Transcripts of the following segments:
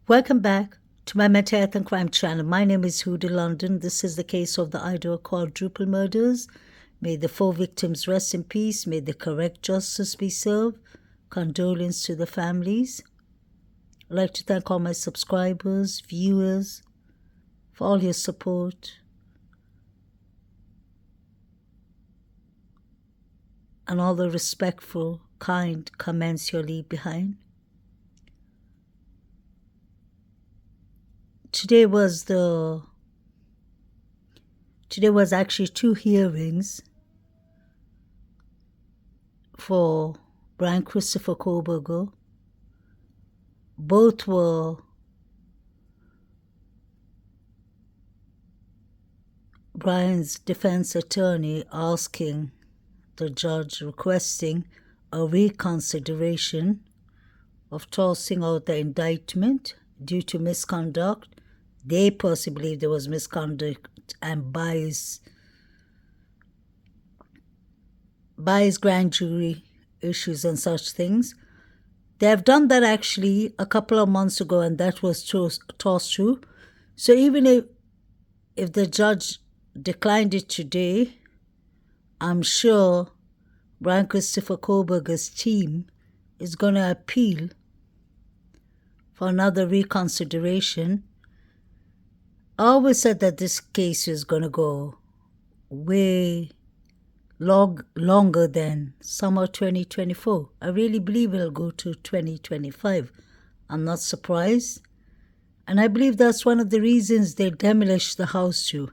Welcome back to my mental health and crime channel. My name is Huda London. This is the case of the Idaho quadruple murders. May the 4 victims rest in peace. May the correct justice be served. Condolence to the families. I'd like to thank all my subscribers, viewers, for all your support. And all the respectful, kind comments you leave behind. Today was actually 2 hearings for Brian Christopher Kohlberger. Both were Brian's defense attorney asking the judge, requesting a reconsideration of tossing out the indictment due to misconduct. They personally believe there was misconduct and bias grand jury issues and such things. They have done that actually a couple of months ago, and that was tossed through. So even if the judge declined it today, I'm sure Brian Christopher Kohlberger's team is going to appeal for another reconsideration. I always said that this case is going to go way longer than summer 2024. I really believe it'll go to 2025. I'm not surprised. And I believe that's one of the reasons they demolished the house too.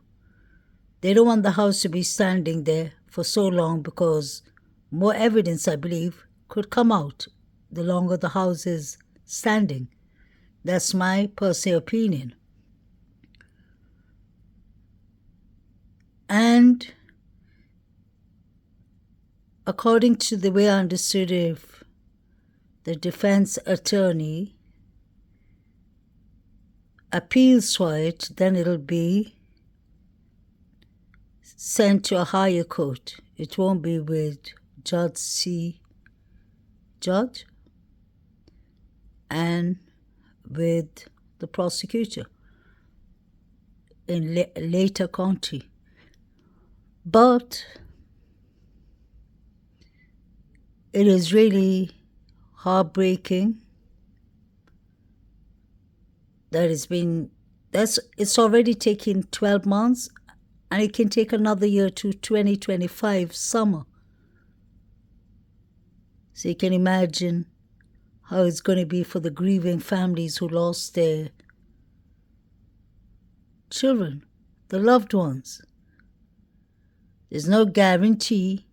They don't want the house to be standing there for so long because more evidence, I believe, could come out the longer the house is standing. That's my personal opinion. And according to the way I understood it, if the defense attorney appeals for it, then it'll be sent to a higher court. It won't be with Judge and with the prosecutor in later county. But it is really heartbreaking that it's already taken 12 months, and it can take another year to 2025 summer. So you can imagine how it's going to be for the grieving families who lost their children, the loved ones. There's no guarantee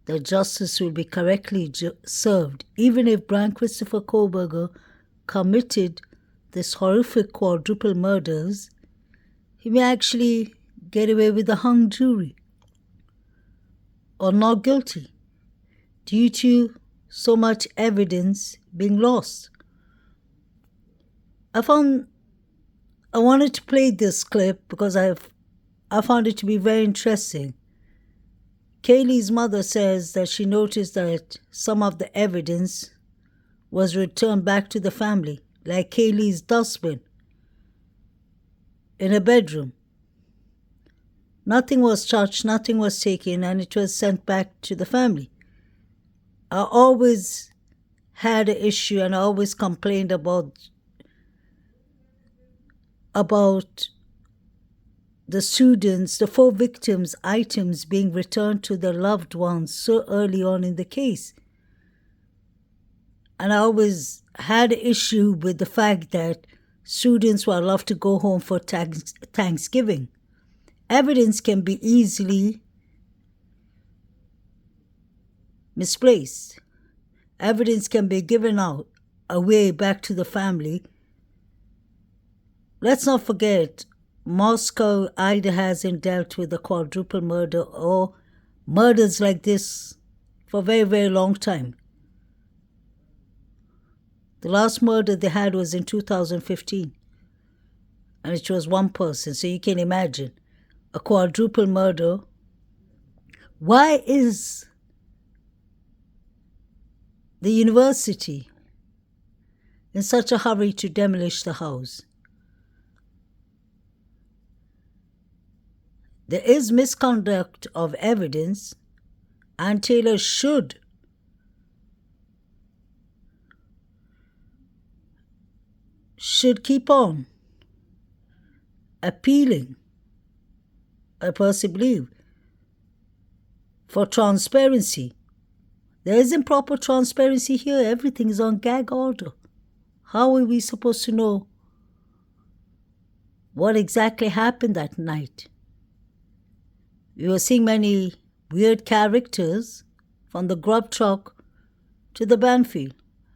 that justice will be correctly served, even if Brian Christopher Kohlberger committed this horrific quadruple murders. He may actually get away with a hung jury or not guilty due to so much evidence being lost. I wanted to play this clip because I found it to be very interesting. KAYLEE's mother says that she noticed that some of the evidence was returned back to the family, like KAYLEE's dustbin in her bedroom. Nothing was touched, nothing was taken, and it was sent back to the family. I always had an issue, and I always complained about the students, the 4 victims' items being returned to their loved ones so early on in the case. And I always had an issue with the fact that students were allowed to go home for Thanksgiving. Evidence can be easily misplaced. Evidence can be given away back to the family. Let's not forget, Moscow either hasn't dealt with a quadruple murder or murders like this for a very, very long time. The last murder they had was in 2015, and it was one person, so you can imagine a quadruple murder. Why is the university in such a hurry to demolish the house? There is misconduct of evidence, and Taylor should keep on appealing, I personally believe, for transparency. There isn't proper transparency here. Everything is on gag order. How are we supposed to know what exactly happened that night? We were seeing many weird characters, from the grub truck to the Banfield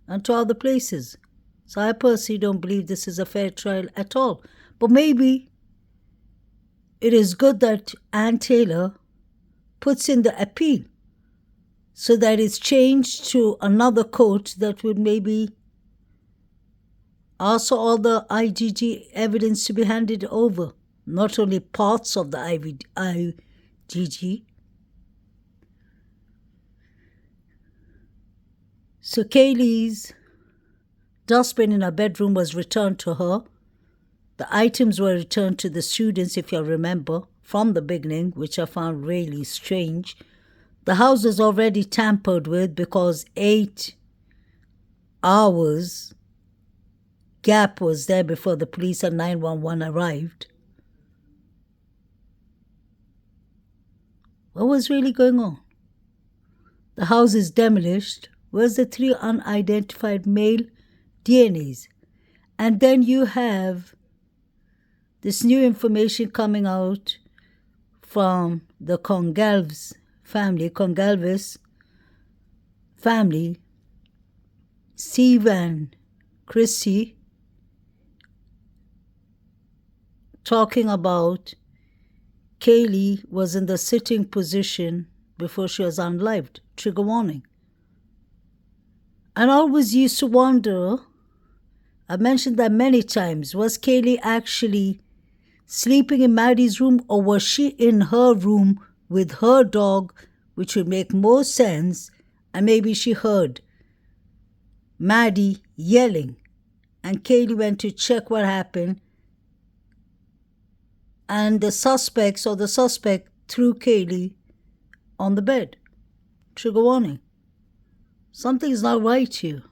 and to other places. So I personally don't believe this is a fair trial at all. But maybe it is good that Ann Taylor puts in the appeal so that it's changed to another court that would maybe ask all the IGG evidence to be handed over, not only parts of the IGG. So KAYLEE's dustbin in her bedroom was returned to her. The items were returned to the students, if you remember, from the beginning, which I found really strange. The house was already tampered with because 8 hours gap was there before the police and 911 arrived. What was really going on? The house is demolished. Where's the 3 unidentified male DNAs? And then you have this new information coming out from the Gonsalves family, Steve and Christy, talking about KAYLEE was in the sitting position before she was unalived. Trigger warning. And I always used to wonder, I mentioned that many times, was KAYLEE actually sleeping in Maddie's room, or was she in her room with her dog, which would make more sense, and maybe she heard Maddie yelling, and KAYLEE went to check what happened, and the suspect threw KAYLEE on the bed. Trigger warning. Something's not right here.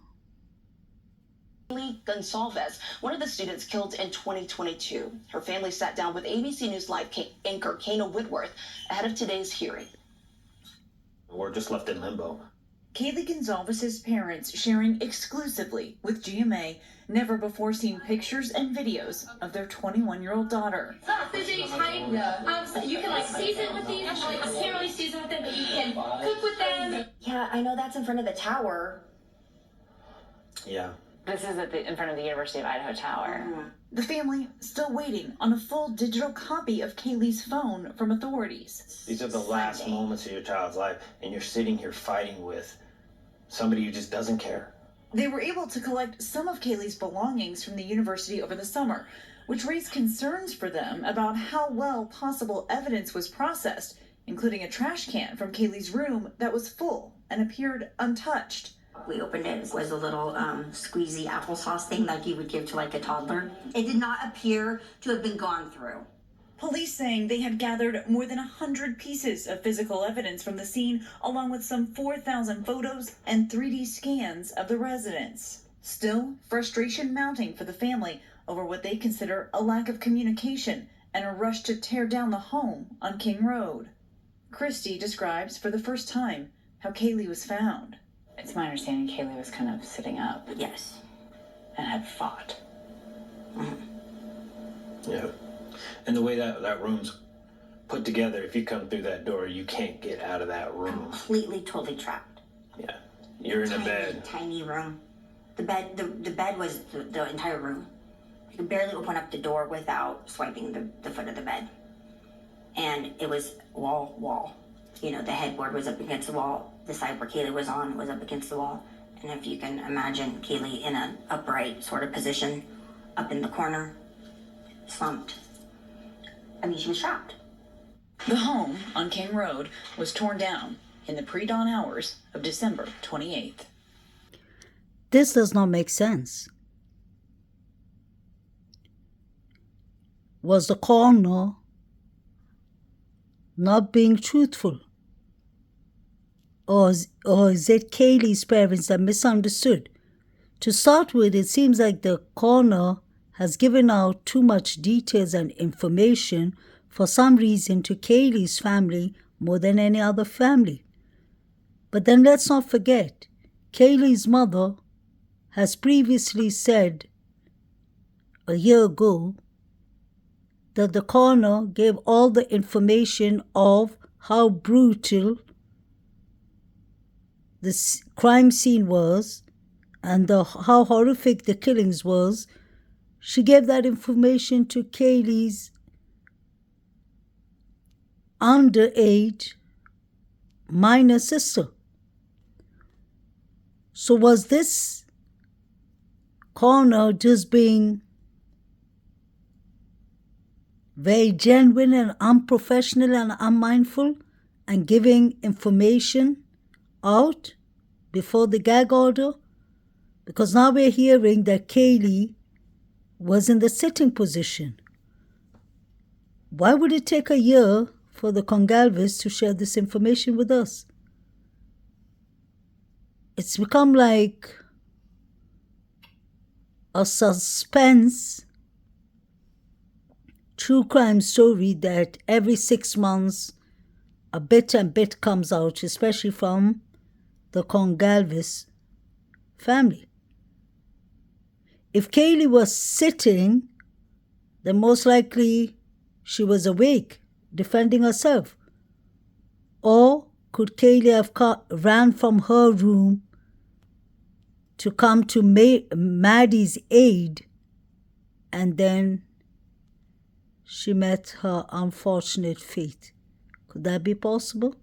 KAYLEE Gonsalves, one of the students killed in 2022. Her family sat down with ABC News Live anchor Kana Whitworth ahead of today's hearing. We're just left in limbo. KAYLEE Gonsalves' parents sharing exclusively with GMA never-before-seen pictures and videos of their 21-year-old daughter. It's not physically tight. So you can season with these. You can't really season with them, but you can cook with them. Yeah, I know that's in front of the tower. Yeah. This is in front of the University of Idaho Tower. The family still waiting on a full digital copy of KAYLEE's phone from authorities. These are the last moments of your child's life, and you're sitting here fighting with somebody who just doesn't care. They were able to collect some of KAYLEE's belongings from the university over the summer, which raised concerns for them about how well possible evidence was processed, including a trash can from KAYLEE's room that was full and appeared untouched. We opened it. It was a little squeezy applesauce thing like you would give to a toddler. It did not appear to have been gone through. Police saying they had gathered more than 100 pieces of physical evidence from the scene, along with some 4,000 photos and 3D scans of the residence. Still, frustration mounting for the family over what they consider a lack of communication and a rush to tear down the home on King Road. Christy describes for the first time how KAYLEE was found. It's my understanding KAYLEE was kind of sitting up. Yes. And had fought. Yeah. And the way that room's put together, if you come through that door, you can't get out of that room. Completely, totally trapped. Yeah. You're in a bed. Tiny room. The bed was the entire room. You could barely open up the door without swiping the foot of the bed. And it was wall. You know, the headboard was up against the wall. The side where KAYLEE was on was up against the wall. And if you can imagine KAYLEE in an upright sort of position, up in the corner, slumped. I mean, she was trapped. The home on King Road was torn down in the pre-dawn hours of December 28th. This does not make sense. was the coroner not being truthful? Or is it KAYLEE's parents that misunderstood? To start with, it seems like the coroner has given out too much details and information for some reason to KAYLEE's family more than any other family. But then let's not forget, KAYLEE's mother has previously said a year ago that the coroner gave all the information of how brutal the crime scene was and how horrific the killings was. She gave that information to KAYLEE's underage minor sister. So was this coroner just being very genuine and unprofessional and unmindful and giving information out before the gag order? Because now we're hearing that KAYLEE was in the sitting position. Why would it take a year for the Gonsalves to share this information with us? It's become like a suspense true crime story that every 6 months a bit and bit comes out, especially from the Gonsalves family. If KAYLEE was sitting, then most likely she was awake, defending herself. Or could KAYLEE have ran from her room to come to Maddie's aid, and then she met her unfortunate fate? Could that be possible?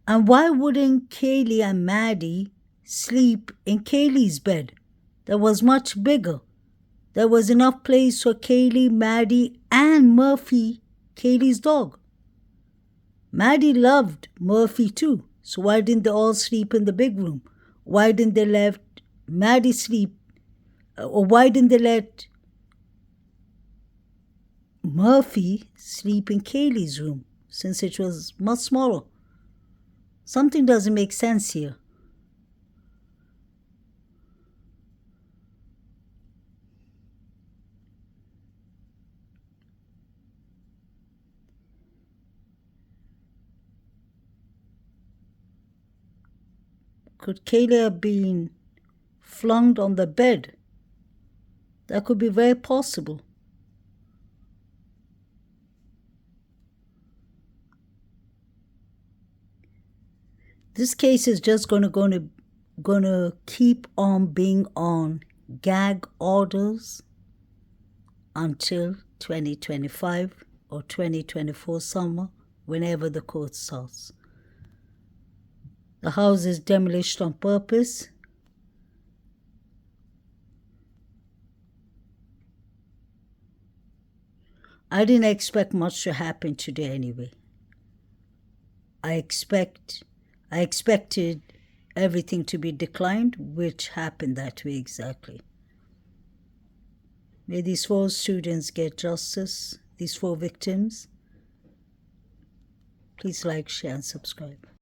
And why wouldn't KAYLEE and Maddie sleep in KAYLEE's bed that was much bigger? There was enough place for KAYLEE, Maddie, and Murphy, KAYLEE's dog. Maddie loved Murphy too, so why didn't they all sleep in the big room? Why didn't they let Maddie sleep? Or why didn't they let Murphy sleep in KAYLEE's room, since it was much smaller? Something doesn't make sense here. Could KAYLEE have been flung on the bed? That could be very possible. This case is just gonna keep on being on gag orders until 2025 or 2024 summer, whenever the court starts. The house is demolished on purpose. I didn't expect much to happen today anyway. I expected everything to be declined, which happened that way exactly. May these 4 students get justice, these 4 victims. Please like, share, and subscribe.